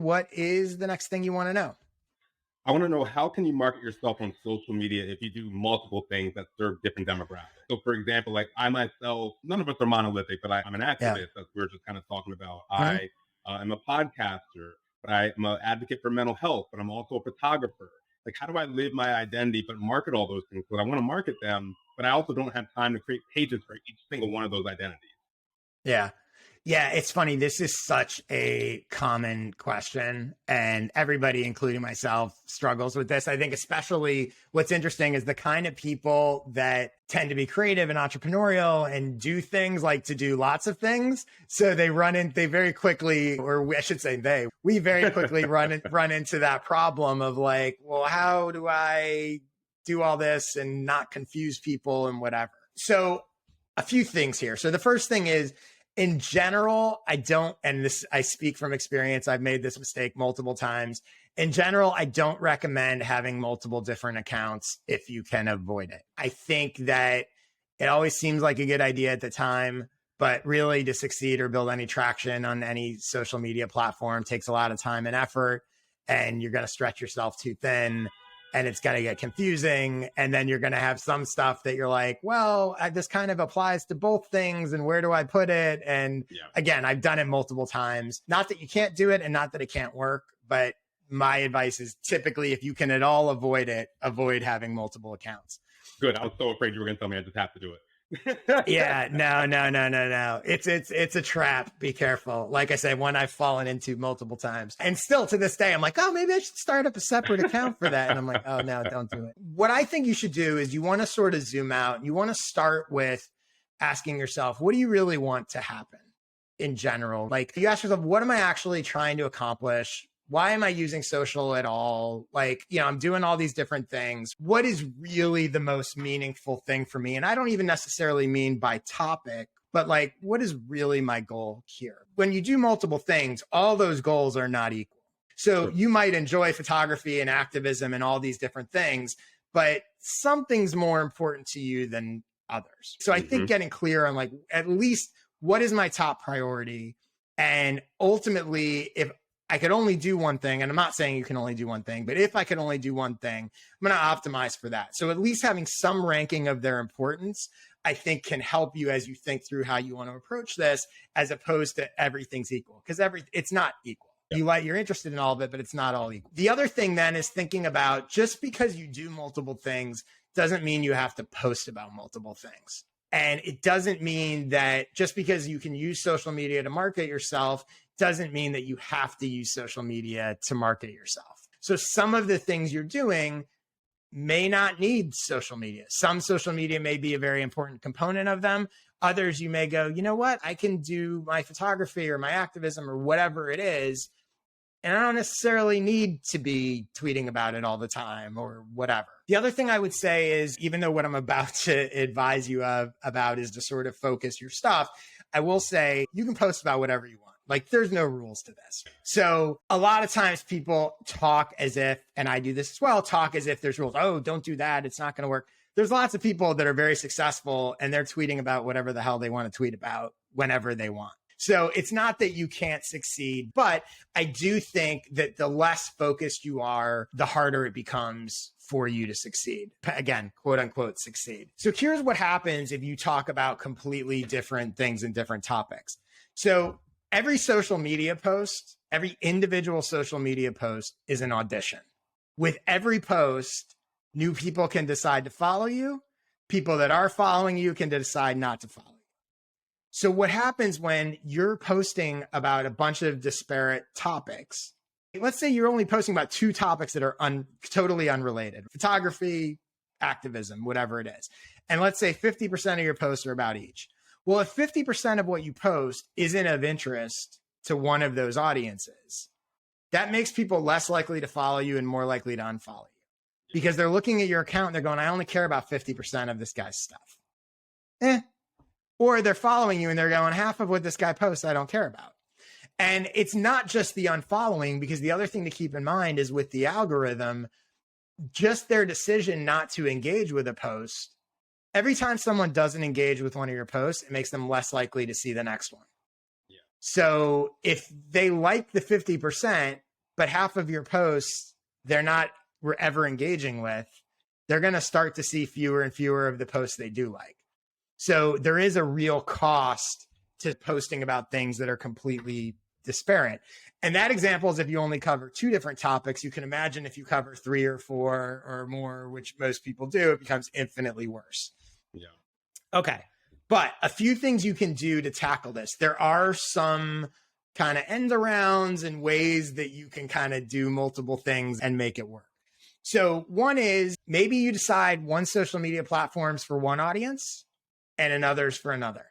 What is the next thing you want to know? I want to know, how can you market yourself on social media if you do multiple things that serve different demographics? So, for example, like I myself, none of us are monolithic, but I'm an Yeah. activist, as we are just kind of talking about. Mhm. I am a podcaster, but I am an advocate for mental health, but I'm also a photographer. Like, how do I live my identity but market all those things? Because I want to market them, but I also don't have time to create pages for each single one of those identities. Yeah. Yeah, it's funny. This is such a common question, and everybody, including myself, struggles with this. I think especially what's interesting is the kind of people that tend to be creative and entrepreneurial and do things like to do lots of things. So they very quickly, or I should say we very quickly run into that problem of like, well, how do I do all this and not confuse people and whatever? So a few things here. So the first thing is, in general, I speak from experience. I've made this mistake multiple times. In general, I don't recommend having multiple different accounts if you can avoid it. I think that it always seems like a good idea at the time, but really to succeed or build any traction on any social media platform takes a lot of time and effort, and you're going to stretch yourself too thin. And it's going to get confusing. And then you're going to have some stuff that you're like, well, this kind of applies to both things. And where do I put it? And again, I've done it multiple times. Not that you can't do it and not that it can't work, but my advice is typically, if you can at all avoid it, avoid having multiple accounts. Good. I was so afraid you were going to tell me I just have to do it. Yeah, no. It's a trap. Be careful. Like I said, one I've fallen into multiple times. And still to this day, I'm like, oh, maybe I should start up a separate account for that. And I'm like, oh, no, don't do it. What I think you should do is you want to sort of zoom out. You want to start with asking yourself, what do you really want to happen in general? Like, you ask yourself, what am I actually trying to accomplish? Why am I using social at all? Like, I'm doing all these different things. What is really the most meaningful thing for me? And I don't even necessarily mean by topic, but like, what is really my goal here? When you do multiple things, all those goals are not equal. So you might enjoy photography and activism and all these different things, but something's more important to you than others. So I think getting clear on like, at least what is my top priority? And ultimately, if I could only do one thing, and I'm not saying you can only do one thing, but if I could only do one thing, I'm going to optimize for that. So at least having some ranking of their importance, I think, can help you as you think through how you want to approach this, as opposed to everything's equal, because it's not equal. You're interested in all of it, but it's not all equal. The other thing then is thinking about, just because you do multiple things doesn't mean you have to post about multiple things. And it doesn't mean that just because you can use social media to market yourself doesn't mean that you have to use social media to market yourself. So some of the things you're doing may not need social media. Some social media may be a very important component of them. Others, you may go, you know what? I can do my photography or my activism or whatever it is, and I don't necessarily need to be tweeting about it all the time or whatever. The other thing I would say is, even though what I'm about to advise you about is to sort of focus your stuff, I will say you can post about whatever you want. Like, there's no rules to this. So a lot of times people talk as if, and I do this as well, talk as if there's rules. Oh, don't do that. It's not going to work. There's lots of people that are very successful and they're tweeting about whatever the hell they want to tweet about whenever they want. So it's not that you can't succeed, but I do think that the less focused you are, the harder it becomes for you to succeed. Again, quote unquote, succeed. So here's what happens if you talk about completely different things and different topics. So every social media post, every individual social media post is an audition. With every post, new people can decide to follow you. People that are following you can decide not to follow you. So what happens when you're posting about a bunch of disparate topics? Let's say you're only posting about 2 topics that are totally unrelated: photography, activism, whatever it is. And let's say 50% of your posts are about each. Well, if 50% of what you post isn't of interest to one of those audiences, that makes people less likely to follow you and more likely to unfollow you, because they're looking at your account and they're going, I only care about 50% of this guy's stuff. Or they're following you and they're going, half of what this guy posts, I don't care about. And it's not just the unfollowing, because the other thing to keep in mind is with the algorithm, just their decision not to engage with a post, every time someone doesn't engage with one of your posts, it makes them less likely to see the next one. Yeah. So if they like the 50%, but half of your posts, they're not ever engaging with, they're going to start to see fewer and fewer of the posts they do like. So there is a real cost to posting about things that are completely disparate. And that example is if you only cover 2 different topics. You can imagine if you cover 3 or 4 or more, which most people do, it becomes infinitely worse. Yeah. Okay. But a few things you can do to tackle this. There are some kind of end arounds and ways that you can kind of do multiple things and make it work. So one is maybe you decide one social media platforms for one audience and another's for another.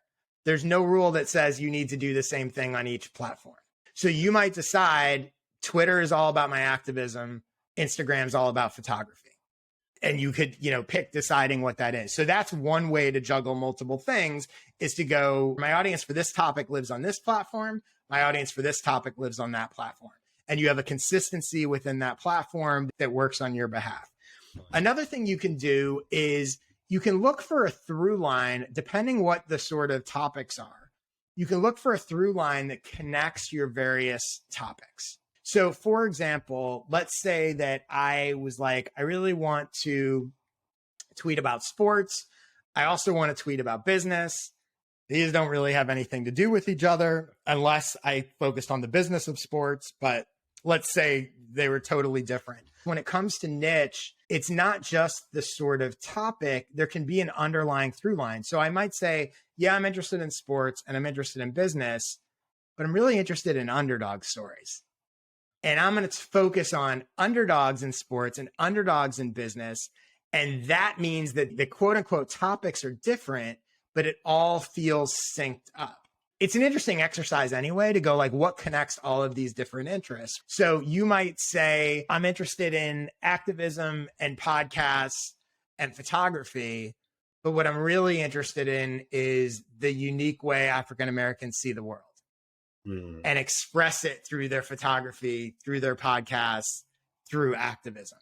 There's no rule that says you need to do the same thing on each platform. So you might decide Twitter is all about my activism, Instagram's all about photography. And you could, pick deciding what that is. So that's one way to juggle multiple things, is to go, my audience for this topic lives on this platform. My audience for this topic lives on that platform. And you have a consistency within that platform that works on your behalf. Another thing you can do is you can look for a through line, depending what the sort of topics are. You can look for a through line that connects your various topics. So for example, let's say that I was like, I really want to tweet about sports. I also want to tweet about business. These don't really have anything to do with each other unless I focused on the business of sports, but let's say they were totally different. When it comes to niche, it's not just the sort of topic. There can be an underlying through line. So I might say, yeah, I'm interested in sports and I'm interested in business, but I'm really interested in underdog stories. And I'm going to focus on underdogs in sports and underdogs in business. And that means that the quote unquote topics are different, but it all feels synced up. It's an interesting exercise anyway, to go like, what connects all of these different interests? So you might say, I'm interested in activism and podcasts and photography, but what I'm really interested in is the unique way African Americans see the world. And express it through their photography, through their podcasts, through activism.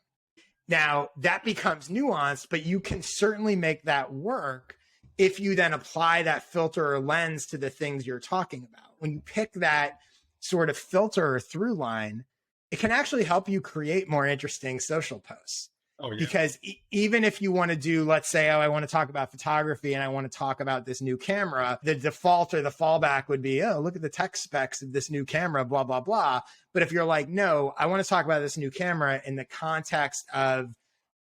Now, that becomes nuanced, but you can certainly make that work if you then apply that filter or lens to the things you're talking about. When you pick that sort of filter or through line, it can actually help you create more interesting social posts. Oh, yeah. Because even if you want to do, let's say, I want to talk about photography and I want to talk about this new camera, the default or the fallback would be, oh, look at the tech specs of this new camera, blah, blah, blah. But if you're like, no, I want to talk about this new camera in the context of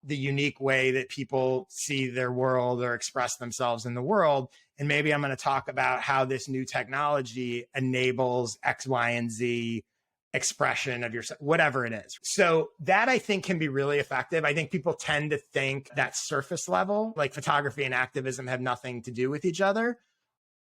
the unique way that people see their world or express themselves in the world. And maybe I'm going to talk about how this new technology enables X, Y, and Z expression of yourself, whatever it is. So that I think can be really effective. I think people tend to think that surface level, like photography and activism have nothing to do with each other,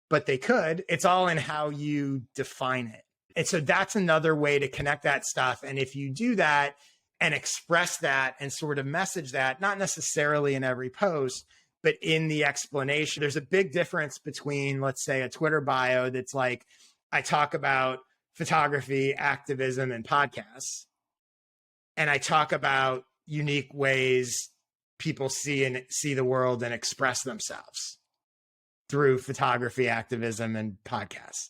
but they could. It's all in how you define it. And so that's another way to connect that stuff. And if you do that and express that and sort of message that, not necessarily in every post, but in the explanation, there's a big difference between, let's say, a Twitter bio that's like, I talk about photography, activism, and podcasts. And I talk about unique ways people see the world and express themselves through photography, activism, and podcasts.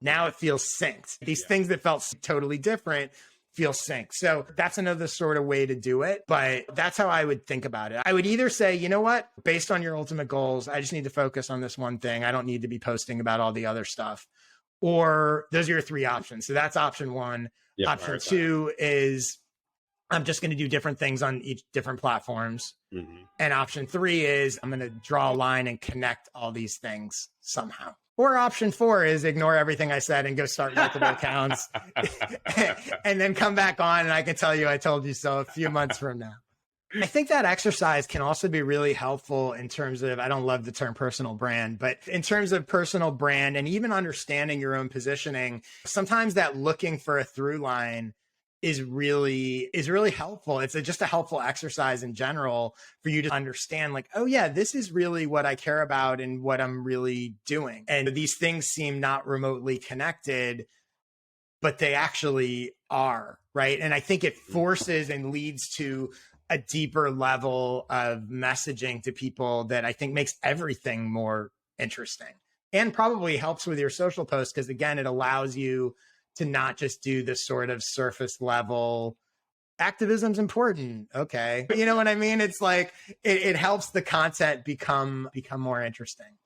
Now it feels synced. These things that felt totally different feel synced. So that's another sort of way to do it. But that's how I would think about it. I would either say, you know what, based on your ultimate goals, I just need to focus on this one thing. I don't need to be posting about all the other stuff. Or those are your 3 options. So that's option 1. Yeah, option 2 is I'm just going to do different things on each different platforms. Mm-hmm. And option 3 is I'm going to draw a line and connect all these things somehow. Or option 4 is ignore everything I said and go start multiple accounts and then come back on and I can tell you I told you so a few months from now. I think that exercise can also be really helpful in terms of, I don't love the term personal brand, but in terms of personal brand and even understanding your own positioning, sometimes that looking for a through line is really helpful. It's just a helpful exercise in general for you to understand like, oh yeah, this is really what I care about and what I'm really doing. And these things seem not remotely connected, but they actually are, right? And I think it forces and leads to a deeper level of messaging to people that I think makes everything more interesting and probably helps with your social posts. Because again, it allows you to not just do the sort of surface level activism's important. Okay. You know what I mean? It's like, it helps the content become more interesting.